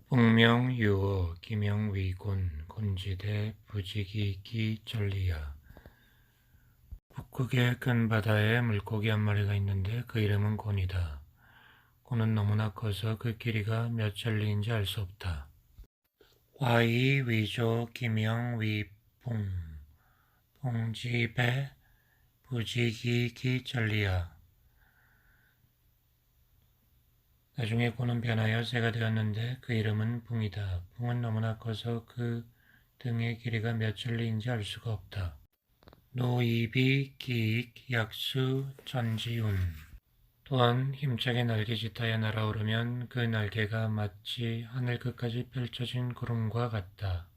북명유어 기명위곤 곤지대 부지기기 전리야. 북극의 큰 바다에 물고기 한 마리가 있는데 그 이름은 곤이다. 곤은 너무나 커서 그 길이가 몇 천리인지 알 수 없다. 화이위조 기명위풍 풍지배 부지기기 전리야. 나중에 곤은 변하여 새가 되었는데 그 이름은 붕이다. 붕은 너무나 커서 그 등의 길이가 몇 천리인지 알 수가 없다. 노이비 기익 약수 전지운. 또한 힘차게 날개짓하여 날아오르면 그 날개가 마치 하늘 끝까지 펼쳐진 구름과 같다.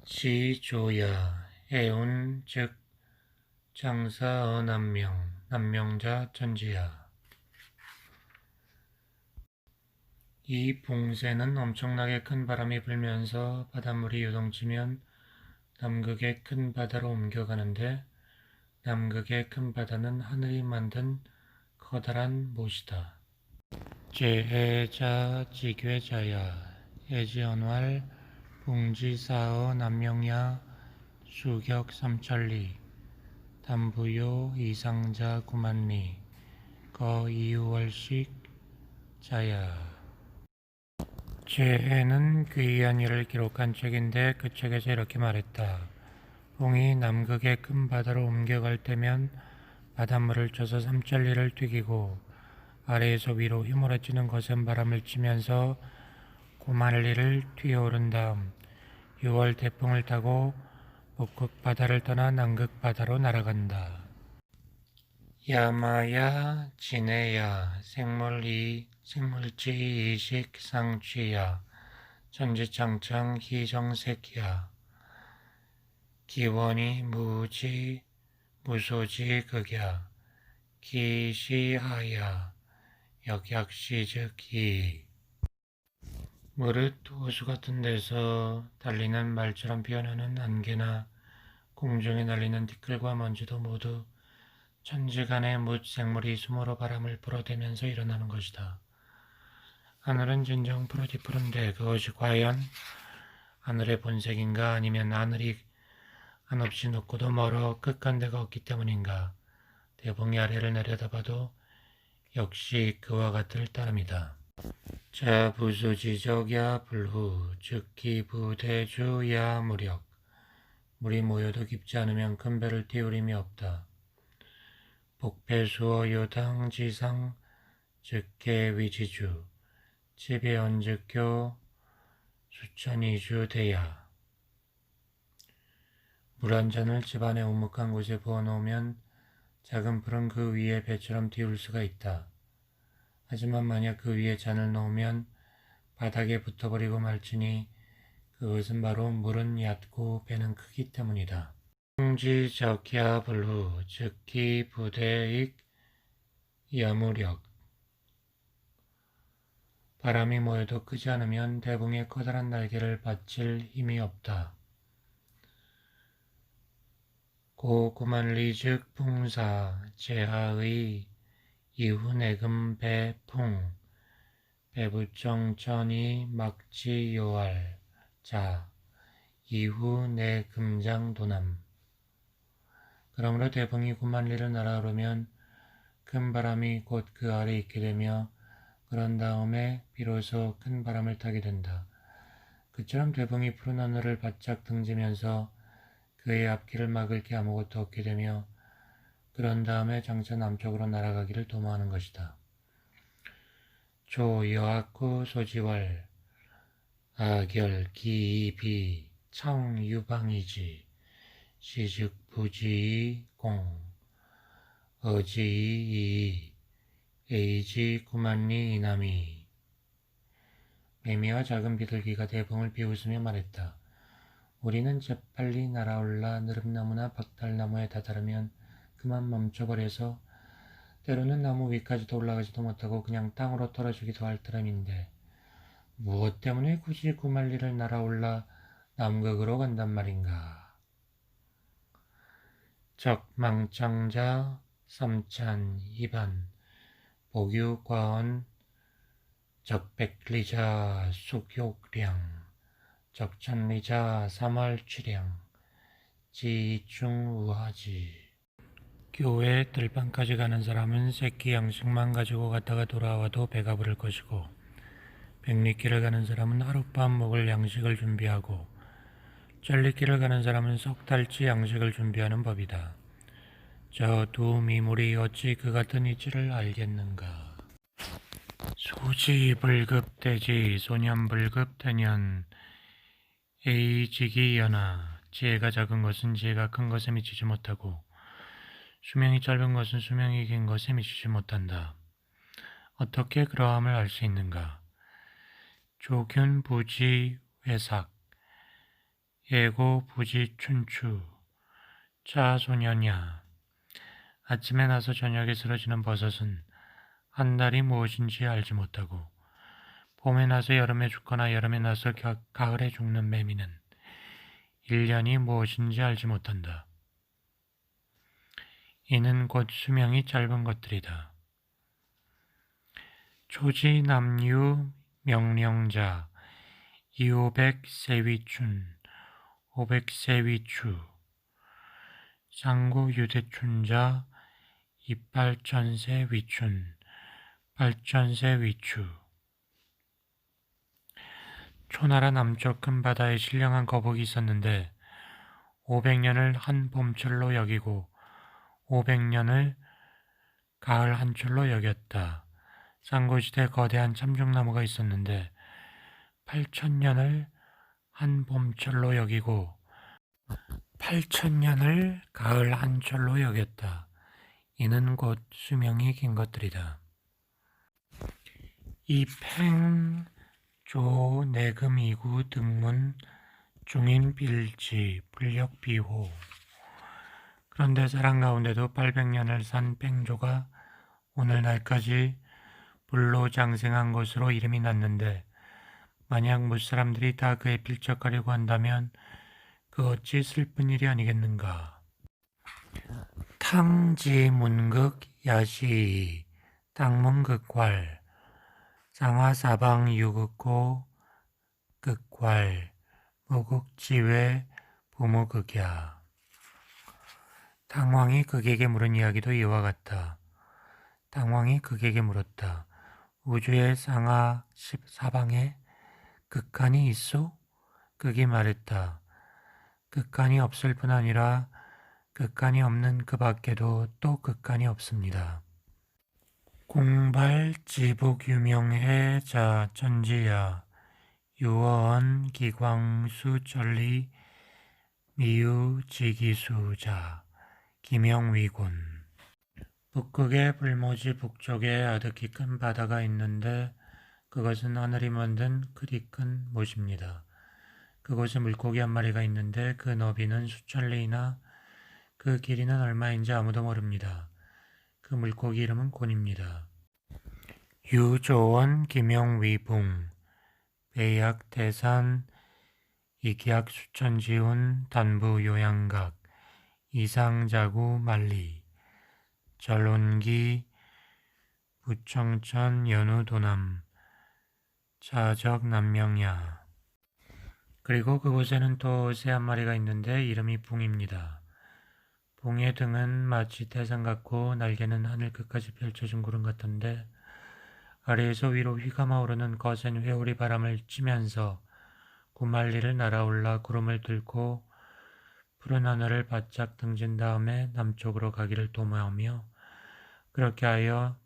시조야 해운 즉 장사어 남명 남명자 전지야. 이 붕새는 엄청나게 큰 바람이 불면서 바닷물이 요동치면 남극의 큰 바다로 옮겨가는데 남극의 큰 바다는 하늘이 만든 커다란 못이다. 제해자 지괴자야 해지언왈 붕지사어 남명야 수격 삼천리 담부요 이상자 구만리 거이유월식 자야. 제해는 귀한 일을 기록한 책인데 그 책에서 이렇게 말했다. 붕이 남극의 큰 바다로 옮겨갈 때면 바닷물을 쳐서 삼천리를 튀기고 아래에서 위로 휘몰아치는 거센 바람을 치면서 9만리를 튀어오른 다음 6월 태풍을 타고 북극 바다를 떠나 남극 바다로 날아간다. 야마야 지네야 생물지 이식 상취야 천지창창 희정색야 기원이 무지 무소지 극야 기시하야 역약시즉이. 무릇 호수 같은 데서 달리는 말처럼 피어나는 안개나 공중에 날리는 티끌과 먼지도 모두 천지간의 뭇 생물이 숨으로 바람을 불어대면서 일어나는 것이다. 하늘은 진정 푸르디 푸른데 그것이 과연 하늘의 본색인가 아니면 하늘이 한없이 높고도 멀어 끝간 데가 없기 때문인가. 대봉이 아래를 내려다봐도 역시 그와 같을 따름이다. 자 부수지적야 불후 즉기부대주야 무력. 물이 모여도 깊지 않으면 큰 배를 띄울 힘이 없다. 복패수어 요당 지상 즉계위지주 지배언즉교 수천이주 대야. 물 한 잔을 집안의 오목한 곳에 부어놓으면 작은 풀은 그 위에 배처럼 띄울 수가 있다. 하지만 만약 그 위에 잔을 놓으면 바닥에 붙어버리고 말지니 그것은 바로 물은 얕고 배는 크기 때문이다. 풍지적야 불후 즉기 부대익 야무력. 바람이 모여도 크지 않으면 대붕의 커다란 날개를 받칠 힘이 없다. 고구만리 즉 풍사 제하의 이후내금 배풍 배부정천이 막지요할 자 이후내금장 도남. 그러므로 대붕이 9만리를 날아오르면 큰 바람이 곧 그 아래 있게 되며 그런 다음에 비로소 큰 바람을 타게 된다. 그처럼 대붕이 푸른 하늘을 바짝 등지면서 그의 앞길을 막을 게 아무것도 없게 되며 그런 다음에 장차 남쪽으로 날아가기를 도모하는 것이다. 조 여학구 소지월 아결 기비 청유방이지 시즉부지이 공 어지이 에이지 구만리 이남이. 매미와 작은 비둘기가 대붕을 비웃으며 말했다. 우리는 재빨리 날아올라 느릅나무나 박달나무에 다다르면 그만 멈춰버려서 때로는 나무 위까지도 올라가지도 못하고 그냥 땅으로 떨어지기도 할 따름인데 무엇 때문에 굳이 9만리를 날아올라 남극으로 간단 말인가. 적망창자 삼찬 이반 복유과언 적백리자 숙욕량, 적천리자 삼월취량, 지중우하지. 교회 들방까지 가는 사람은 새끼 양식만 가지고 갔다가 돌아와도 배가 부를 것이고, 백리길을 가는 사람은 하룻밤 먹을 양식을 준비하고, 천리길을 가는 사람은 석 달치 양식을 준비하는 법이다. 저 두 미물이 어찌 그 같은 이치를 알겠는가. 소지불급대지 소년불급대년 에이지기연하. 지혜가 작은 것은 지혜가 큰 것에 미치지 못하고 수명이 짧은 것은 수명이 긴 것에 미치지 못한다. 어떻게 그러함을 알 수 있는가. 조균부지회삭 예고부지춘추 차소년야. 아침에 나서 저녁에 쓰러지는 버섯은 한 달이 무엇인지 알지 못하고, 봄에 나서 여름에 죽거나 여름에 나서 가을에 죽는 매미는 1년이 무엇인지 알지 못한다. 이는 곧 수명이 짧은 것들이다. 초지남유 명령자 이오백세위춘 오백세위추 상고유대춘자 이팔천세위춘 팔천세위추. 초나라 남쪽 큰 바다에 신령한 거북이 있었는데 500년을 한 봄철로 여기고 500년을 가을 한철로 여겼다. 상고시대 거대한 참중나무가 있었는데 8,000년을 한 봄철로 여기고 8,000년을 가을 한철로 여겼다. 이는 곧 수명이 긴 것들이다. 이팽 조 내금이구 등문 중인빌지 불력비호. 그런데 사람 가운데도 800년을 산 팽조가 오늘날까지 불로 장생한 것으로 이름이 났는데, 만약 무사람들이 다 그에 필적하려고 한다면 그 어찌 슬픈 일이 아니겠는가. 탕지문극 야시 땅문극활 상하사방 유극고 극활 무극지외 부무극야. 당왕이 극에게 물은 이야기도 이와 같다. 당왕이 극에게 물었다. 우주의 상하 사방에 극한이 있소? 극이 말했다. 극한이 없을 뿐 아니라 극한이 없는 그 밖에도 또 극한이 없습니다. 공발지북유명해 자 천지야 유언 기광수천리 미유지기수자 김영위군. 북극의 불모지 북쪽에 아득히 큰 바다가 있는데 그것은 하늘이 만든 그리 큰 못입니다. 그곳에 물고기 한 마리가 있는데 그 너비는 수천 리이나 그 길이는 얼마인지 아무도 모릅니다. 그 물고기 이름은 곤입니다. 유조원 김영위붕 배약대산 이기약 수천지운 단부 요양각 이상자구 만리 전론기 부청천 연우도남 자적 남명야. 그리고 그곳에는 또 새 한 마리가 있는데 이름이 붕입니다. 붕의 등은 마치 태산 같고 날개는 하늘 끝까지 펼쳐진 구름 같던데 아래에서 위로 휘감아 오르는 거센 회오리 바람을 찌면서 구만리를 날아올라 구름을 뚫고 푸른 하늘을 바짝 등진 다음에 남쪽으로 가기를 도모하며 그렇게 하여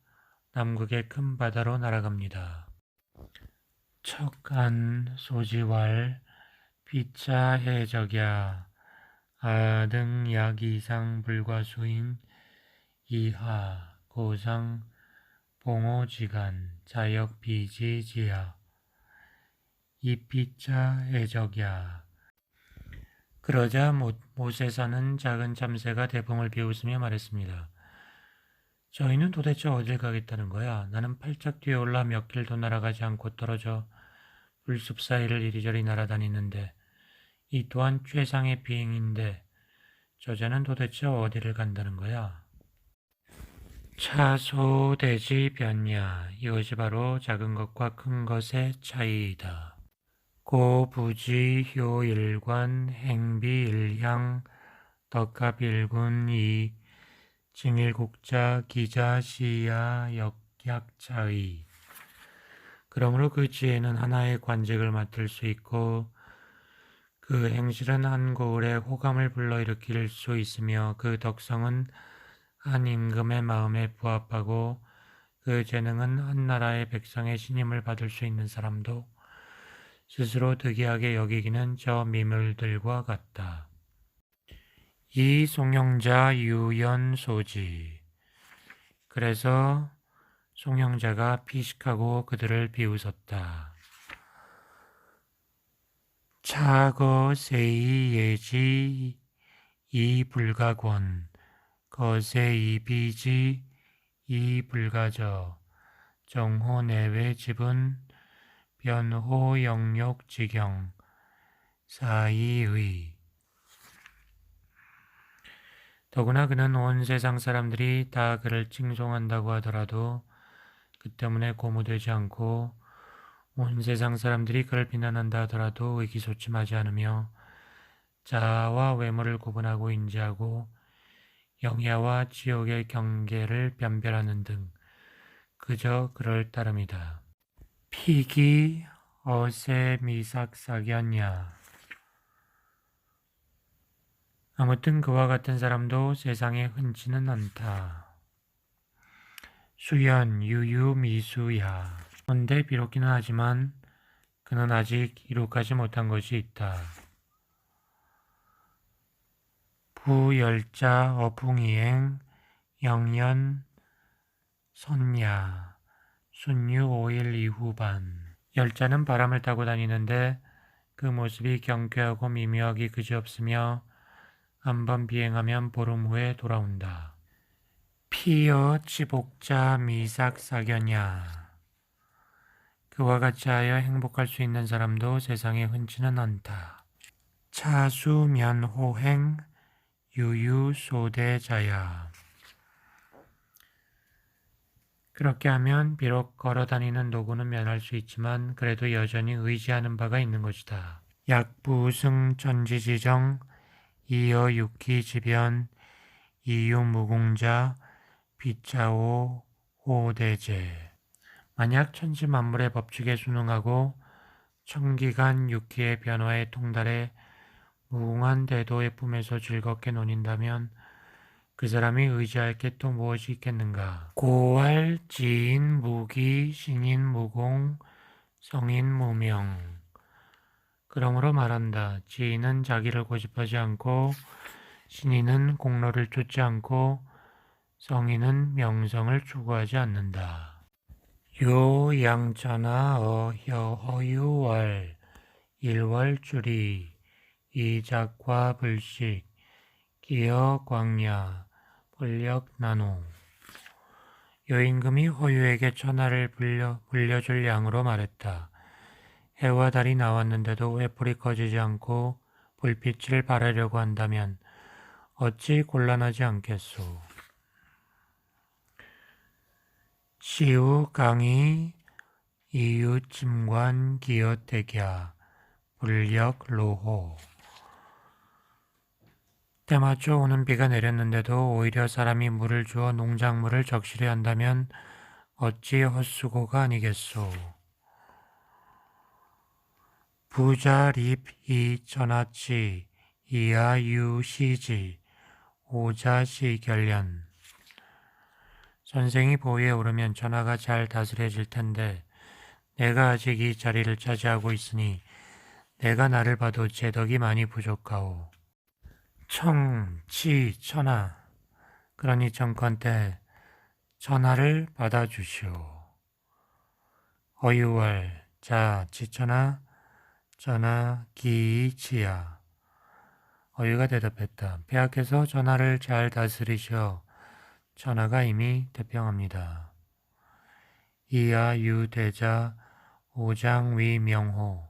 남극의 큰 바다로 날아갑니다. 척안 소지왈 비차해적야 아등약 이상 불과수인 이하 고상 봉오지간 자역 비지지야 이피차해적야. 그러자 못에 사는 작은 참새가 대풍을 비웃으며 말했습니다. 저희는 도대체 어딜 가겠다는 거야? 나는 팔짝 뒤에 올라 몇 길도 날아가지 않고 떨어져 불숲 사이를 이리저리 날아다니는데 이 또한 최상의 비행인데 저자는 도대체 어디를 간다는 거야? 차소, 대지, 변야. 이것이 바로 작은 것과 큰 것의 차이이다. 고, 부지, 효, 일관, 행비, 일향, 덕합, 일군, 이, 징일국자, 기자, 시야, 역약, 차의. 그러므로 그 지혜는 하나의 관직을 맡을 수 있고 그 행실은 한 고을의 호감을 불러일으킬 수 있으며 그 덕성은 한 임금의 마음에 부합하고 그 재능은 한 나라의 백성의 신임을 받을 수 있는 사람도 스스로 득이하게 여기기는 저 미물들과 같다. 이 송영자 유연소지. 그래서 송영자가 피식하고 그들을 비웃었다. 차거 세이 예지 이불가권 거세 이비지 이불가저 정호 내외 지분 변호 영욕 지경 사이의. 더구나 그는 온 세상 사람들이 다 그를 칭송한다고 하더라도 그 때문에 고무되지 않고 온 세상 사람들이 그를 비난한다 하더라도 의기소침하지 않으며 자아와 외모를 구분하고 인지하고 영야와 지옥의 경계를 변별하는 등 그저 그럴 따름이다. 피기 어세 미삭사견야. 아무튼 그와 같은 사람도 세상에 흔치는 않다. 수연 유유미수야. 그런데 비롭기는 하지만 그는 아직 이룩하지 못한 것이 있다. 부열자 어풍이행 영연 선야 순유 5일 이후반. 열자는 바람을 타고 다니는데 그 모습이 경쾌하고 미묘하기 그지없으며 한번 비행하면 보름 후에 돌아온다. 피어 치복자 미삭사견야. 그와 같이 하여 행복할 수 있는 사람도 세상에 흔치는 않다. 차수면호행 유유소대자야. 그렇게 하면 비록 걸어다니는 노고는 면할 수 있지만 그래도 여전히 의지하는 바가 있는 것이다. 약부승 전지지정 이어육기지변 이유무공자 비차오 호대제. 만약 천지만물의 법칙에 순응하고 청기간 육기의 변화에 통달해 무궁한 대도의 품에서 즐겁게 논인다면 그 사람이 의지할 게 또 무엇이 있겠는가. 고활, 지인, 무기, 신인, 무공, 성인, 무명. 그러므로 말한다. 지인은 자기를 고집하지 않고 신인은 공로를 쫓지 않고 성인은 명성을 추구하지 않는다. 요양천하 허유월 일월주리 이작과 불식 기여 광야 권력 나노. 여임금이 허유에게 천하를 물려줄 양으로 말했다. 해와 달이 나왔는데도 왜 불이 꺼지지 않고 불빛을 발하려고 한다면 어찌 곤란하지 않겠소. 시우 강의 이유 침관 기어택야 불력 로호. 때맞춰 오는 비가 내렸는데도 오히려 사람이 물을 주어 농작물을 적시려 한다면 어찌 헛수고가 아니겠소. 부자립 이천하치 이하유시지 오자시결련. 선생이 보위에 오르면 천하가 잘 다스려질 텐데 내가 아직 이 자리를 차지하고 있으니 내가 나를 봐도 재덕이 많이 부족하오. 청, 치, 천하. 그러니 정권 때 천하를 받아주시오. 어유월, 자, 지천하, 전하, 기, 치야. 어유가 대답했다. 폐하께서 전하를 잘 다스리시어 천하가 이미 태평합니다. 이하 유대자 오장위명호.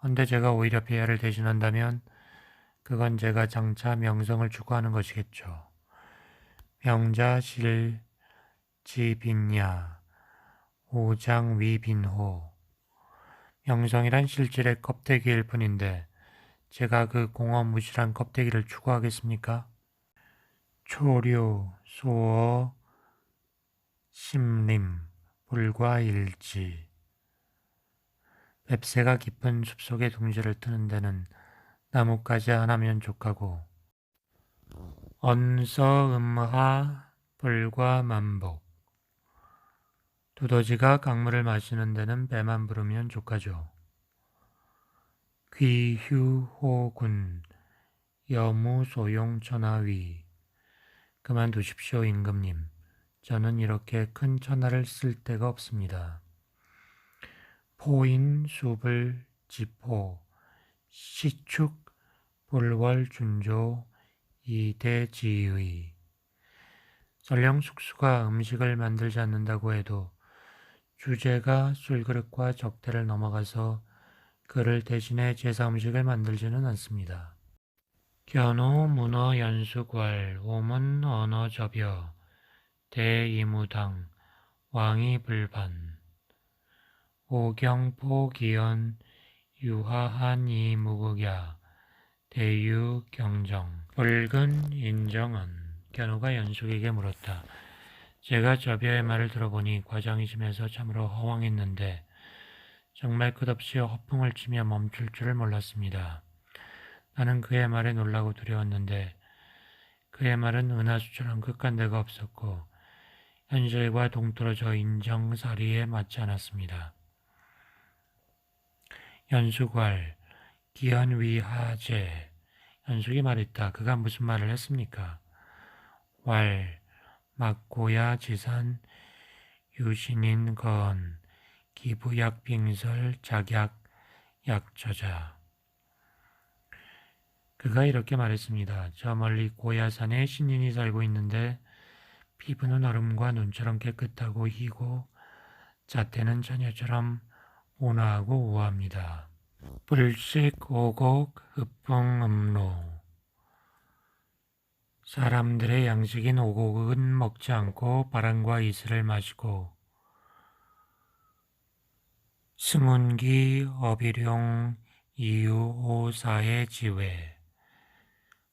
헌데 제가 오히려 폐하를 대신한다면 그건 제가 장차 명성을 추구하는 것이겠죠. 명자실 지빈야, 오장위빈호. 명성이란 실질의 껍데기일 뿐인데 제가 그 공허무실한 껍데기를 추구하겠습니까? 초류, 소어, 심림, 불과일지. 뱁새가 깊은 숲속의 둥지를 트는 데는 나뭇가지 하나면 족하고 언서음하 불과만복. 두더지가 강물을 마시는 데는 배만 부르면 족하죠. 귀휴호군 여무소용천하위. 그만두십시오 임금님. 저는 이렇게 큰 천하를 쓸 데가 없습니다. 포인 숲을 지포 시축 불월준조 이대지의. 설령 숙수가 음식을 만들지 않는다고 해도 주제가 술그릇과 적대를 넘어가서 그를 대신해 제사 음식을 만들지는 않습니다. 견호 문어 연수괄 오문 언어 접여 대이무당 왕이 불반 오경포 기연 유하한 이무극야 대유경정 붉은 인정은. 견호가 연숙에게 물었다. 제가 접여의 말을 들어보니 과장이심에서 참으로 허황했는데 정말 끝없이 허풍을 치며 멈출 줄을 몰랐습니다. 나는 그의 말에 놀라고 두려웠는데 그의 말은 은하수처럼 끝간 데가 없었고 현실과 동떨어져 인정사리에 맞지 않았습니다. 연수괄 기현위하제. 연숙이 말했다. 그가 무슨 말을 했습니까? 왈 막고야 지산 유신인 건 기부약 빙설 작약 약처자. 그가 이렇게 말했습니다. 저 멀리 고야산에 신인이 살고 있는데 피부는 얼음과 눈처럼 깨끗하고 희고 자태는 처녀처럼 온화하고 우아합니다. 불식 오곡 흡풍음로. 사람들의 양식인 오곡은 먹지 않고 바람과 이슬을 마시고 승운기 어비룡 이유오사의 지회.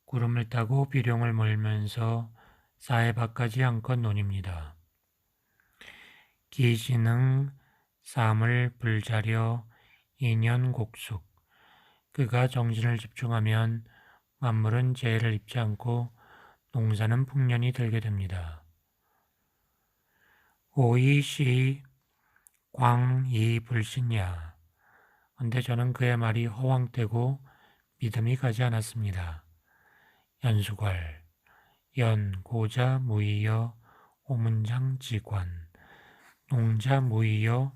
구름을 타고 비룡을 몰면서 사해바까지 한껏 논입니다. 기신흥 삼을 불자려 인연곡숙. 그가 정신을 집중하면 만물은 재해를 입지 않고 농사는 풍년이 들게 됩니다. 오이시 광이 불신야. 근데 저는 그의 말이 허황되고 믿음이 가지 않았습니다. 연수괄 연 고자 무이여 오문장 지관 농자 무이여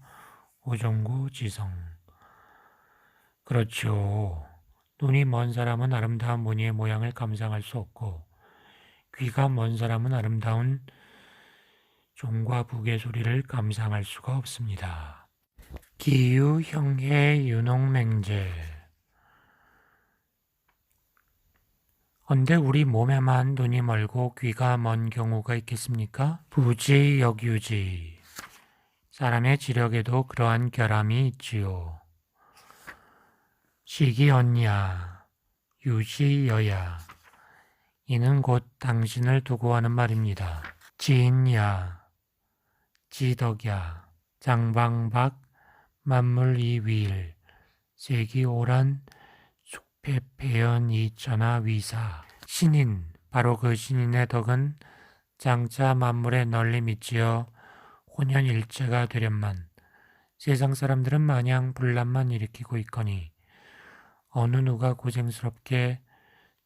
오종구 지성. 그렇죠. 눈이 먼 사람은 아름다운 무늬의 모양을 감상할 수 없고 귀가 먼 사람은 아름다운 종과 북의 소리를 감상할 수가 없습니다. 기유 형해 윤홍맹제. 언제 우리 몸에만 눈이 멀고 귀가 먼 경우가 있겠습니까? 부지 역유지. 사람의 지력에도 그러한 결함이 있지요. 시기언야, 유시여야. 이는 곧 당신을 두고 하는 말입니다. 지인야, 지덕야, 장방박, 만물이위일, 세기오란, 숙패패연 이천하 위사. 신인, 바로 그 신인의 덕은 장차 만물에 널리 미치어 혼연일체가 되련만 세상 사람들은 마냥 분란만 일으키고 있거니 어느 누가 고생스럽게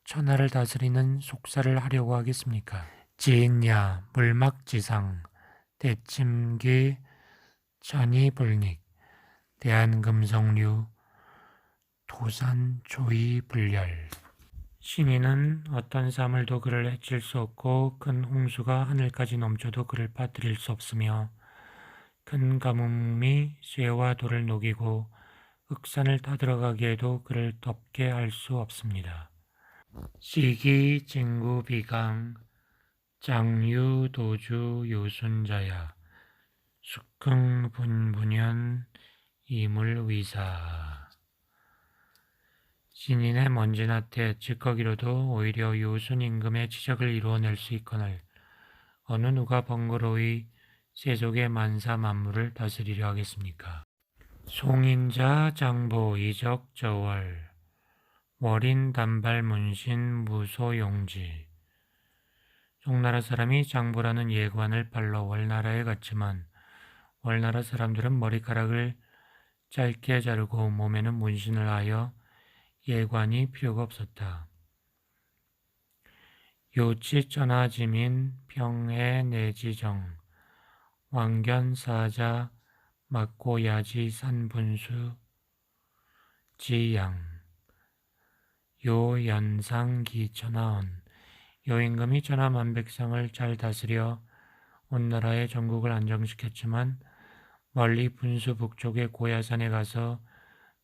천하를 다스리는 속사를 하려고 하겠습니까? 지인야, 물막지상, 대침기, 천이불닉, 대한금성류, 도산조이불열. 신인은 어떤 사물도 그를 해칠 수 없고 큰 홍수가 하늘까지 넘쳐도 그를 빠뜨릴 수 없으며 큰 가뭄이 쇠와 돌을 녹이고 흑산을 타들어가게 해도 그를 덮게 할 수 없습니다. 시기 징구 비강 장유 도주 요순자야 숙흥분분현 이물위사. 신인의 먼지나태 찌꺼기로도 오히려 요순 임금의 치적을 이루어낼 수 있거늘 어느 누가 번거로이 세속의 만사 만물을 다스리려 하겠습니까? 송인자 장보 이적 저월 월인 단발 문신 무소용지. 송나라 사람이 장보라는 예관을 팔러 월나라에 갔지만 월나라 사람들은 머리카락을 짧게 자르고 몸에는 문신을 하여 예관이 필요가 없었다. 요치 전하지민 평해 내지정 왕견사자 막고야지 산분수 지양 요연상기 전하원. 요임금이 천하만백성을 잘 다스려 온 나라의 전국을 안정시켰지만 멀리 분수 북쪽의 고야산에 가서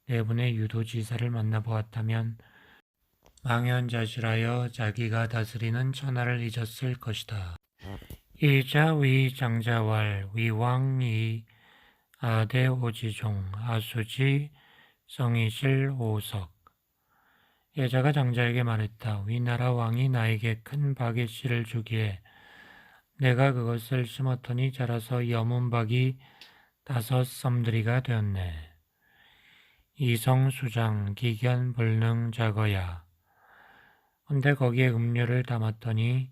네 분의 유도지사를 만나보았다면 망연자실하여 자기가 다스리는 천하를 잊었을 것이다. 이자 위 장자왈 위왕이 아대오지종 아수지 성이실 오석. 여자가 장자에게 말했다. 위나라 왕이 나에게 큰 박의 씨를 주기에 내가 그것을 심었더니 자라서 여문박이 5 썸들이가 되었네. 이성수장 기견불능자거야. 근데 거기에 음료를 담았더니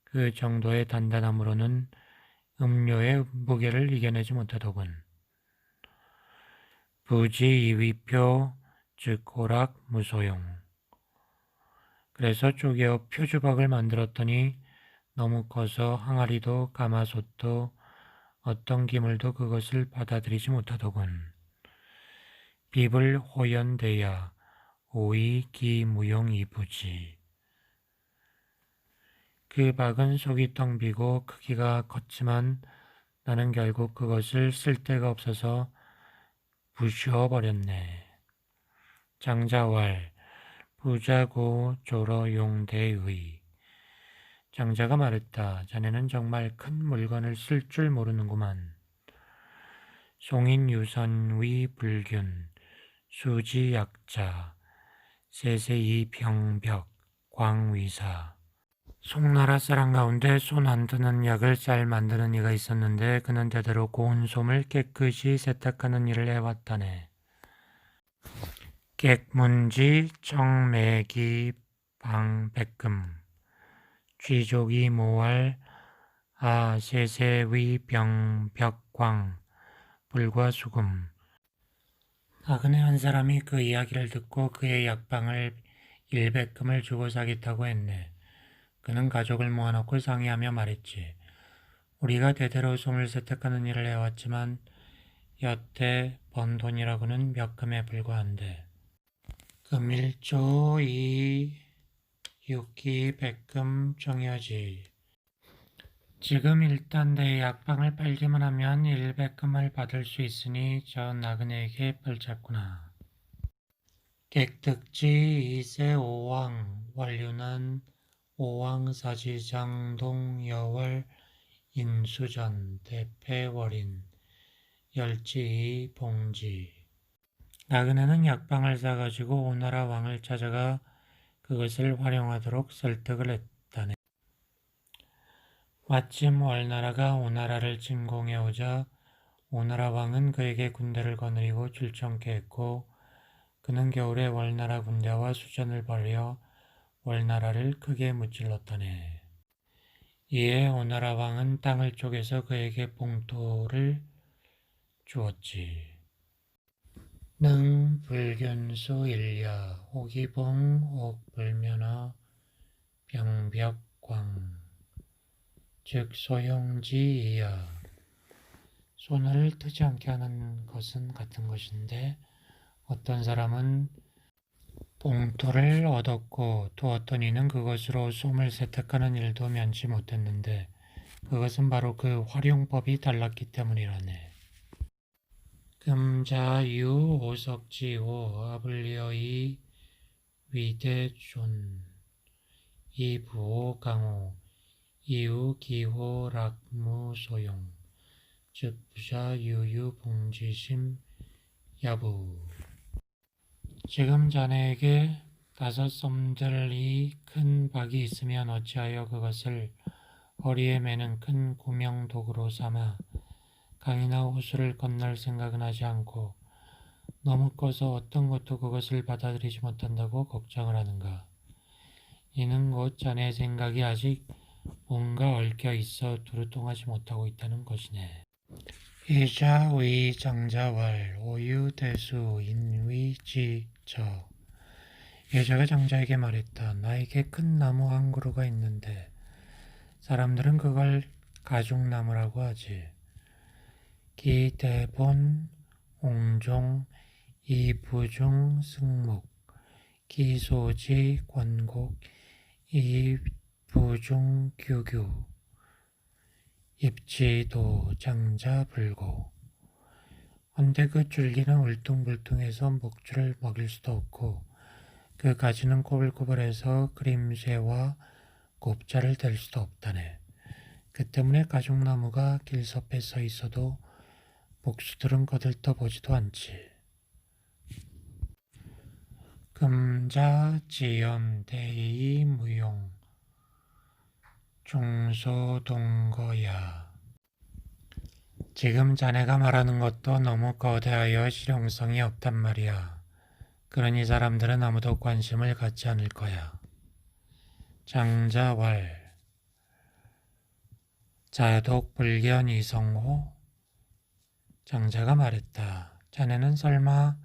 그 정도의 단단함으로는 음료의 무게를 이겨내지 못하더군. 부지이위표 즉 오락 무소용. 그래서 쪼개어 표주박을 만들었더니 너무 커서 항아리도 가마솥도 어떤 기물도 그것을 받아들이지 못하더군. 비불 호연대야 오이기무용이부지. 그 박은 속이 텅 비고 크기가 컸지만 나는 결국 그것을 쓸 데가 없어서 부쉬어 버렸네. 장자왈 부자고 조러용대의. 장자가 말했다. 자네는 정말 큰 물건을 쓸 줄 모르는구만. 송인유선위 불균 수지약자 세세이병벽 광위사. 송나라 사람 가운데 손 안 드는 약을 잘 만드는 이가 있었는데 그는 대대로 고운 솜을 깨끗이 세탁하는 일을 해왔다네. 객문지 청매기 방백금 쥐족이 모할 세세위 병벽광 불과 수금. 나그네 한 사람이 그 이야기를 듣고 그의 약방을 100금을 주고 사겠다고 했네. 그는 가족을 모아놓고 상의하며 말했지. 우리가 대대로 솜을 세탁하는 일을 해왔지만 여태 번 돈이라고는 몇 금에 불과한데. 금일조 2 6기 100금 정여지. 지금 일단 내 약방을 팔기만 하면 100금을 받을 수 있으니 저 나그네에게 벌잡구나. 객특지 2세 5왕 완류난 5왕 사지장동 여월 인수전 대패월인 열지 봉지. 나그네는 약방을 사가지고 오나라 왕을 찾아가 그것을 활용하도록 설득을 했다네. 마침 월나라가 오나라를 침공해오자 오나라 왕은 그에게 군대를 거느리고 출정케 했고 그는 겨울에 월나라 군대와 수전을 벌여 월나라를 크게 무찔렀다네. 이에 오나라 왕은 땅을 쪼개서 그에게 봉토를 주었지. 능 불균수 일야 오기봉 옥불면허 병벽광 즉 소용지이야. 손을 트지 않게 하는 것은 같은 것인데 어떤 사람은 봉토를 얻었고 또 어떤 이는 그것으로 솜을 세탁하는 일도 면치 못했는데 그것은 바로 그 활용법이 달랐기 때문이라네. 금자유 오석지오 아블리어이 위대존 이부오 강호 이후 기호 락무 소용 즉 부자 유유 봉지심 야부. 지금 자네에게 5썸들이 큰 박이 있으면 어찌하여 그것을 허리에 매는 큰 구명도구로 삼아 강이나 호수를 건널 생각은 하지 않고 너무 커서 어떤 것도 그것을 받아들이지 못한다고 걱정을 하는가. 이는 곧 자네 생각이 아직 뭔가 얽혀 있어 두루통하지 못하고 있다는 것이네. 이자 위 장자왈 오유 대수 인위 지저. 여자가 장자에게 말했다. 나에게 큰 나무 한 그루가 있는데 사람들은 그걸 가죽나무라고 하지. 기대본 옹종 이부중 승목 기소지 권곡 이부중 규규 입지도 장자불고. 헌데 그 줄기는 울퉁불퉁해서 목줄을 먹일 수도 없고 그 가지는 꼬불꼬불해서 그림새와 곱자를 댈 수도 없다네. 그 때문에 가죽나무가 길섭해 서 있어도 복수들은 거들떠보지도 않지. 금자 지연 대의 무용 중소동거야. 지금 자네가 말하는 것도 너무 거대하여 실용성이 없단 말이야. 그러니 사람들은 아무도 관심을 갖지 않을 거야. 장자왈 자독불견 이성호. 장자가 말했다. 자네는 설마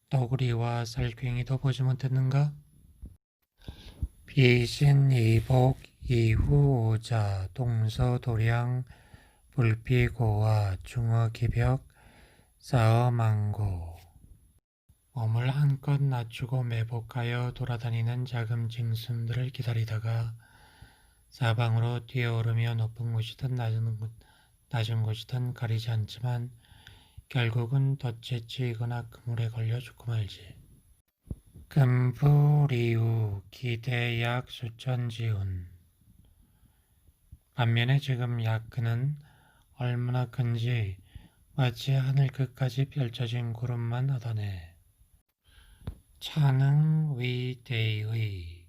너구리와 살쾡이도 보지 못했는가? 비신이복 이후오자 동서도량 불피고와 중어기벽 싸어망고. 몸을 한껏 낮추고 매복하여 돌아다니는 작은 짐승들을 기다리다가 사방으로 뛰어오르며 높은 곳이든 낮은 곳이든 가리지 않지만 결국은 덫에 치이거나 그물에 걸려 죽고 말지. 금부리우 기대약 수천지운. 반면에 지금 야크는 얼마나 큰지 마치 하늘 끝까지 펼쳐진 구름만 하다네. 차능 위대의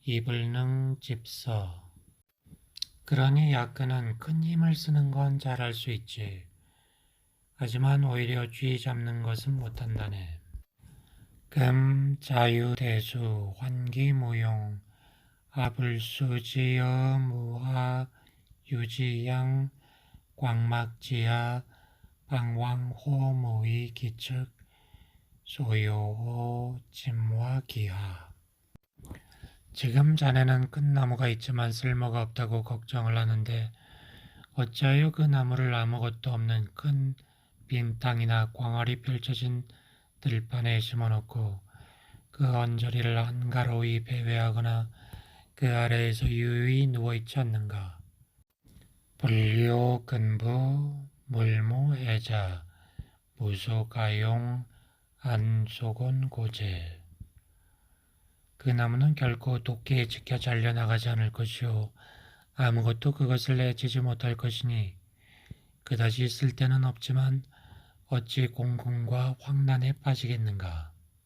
이불능 집서. 그러니 야크는 큰 힘을 쓰는 건 잘할 수 있지. 하지만 오히려 쥐 잡는 것은 못한다네. 금 자유대수 환기무용 아불수지어 무하 유지양 광막지하 방왕호무의 기측 소요호 짐화 기하. 지금 자네는 큰 나무가 있지만 쓸모가 없다고 걱정을 하는데 어찌하여 그 나무를 아무것도 없는 큰 빈 땅이나 광활이 펼쳐진 들판에 심어놓고 그 언저리를 한가로이 배회하거나 그 아래에서 유유히 누워있지 않는가. 불교 근부 물무해자 무소가용 안소곤 고제. 그 나무는 결코 도끼에 찍혀 잘려나가지 않을 것이요 아무것도 그것을 내치지 못할 것이니 그다지 쓸데는 없지만 어찌 공공과 황난에 빠지겠는가.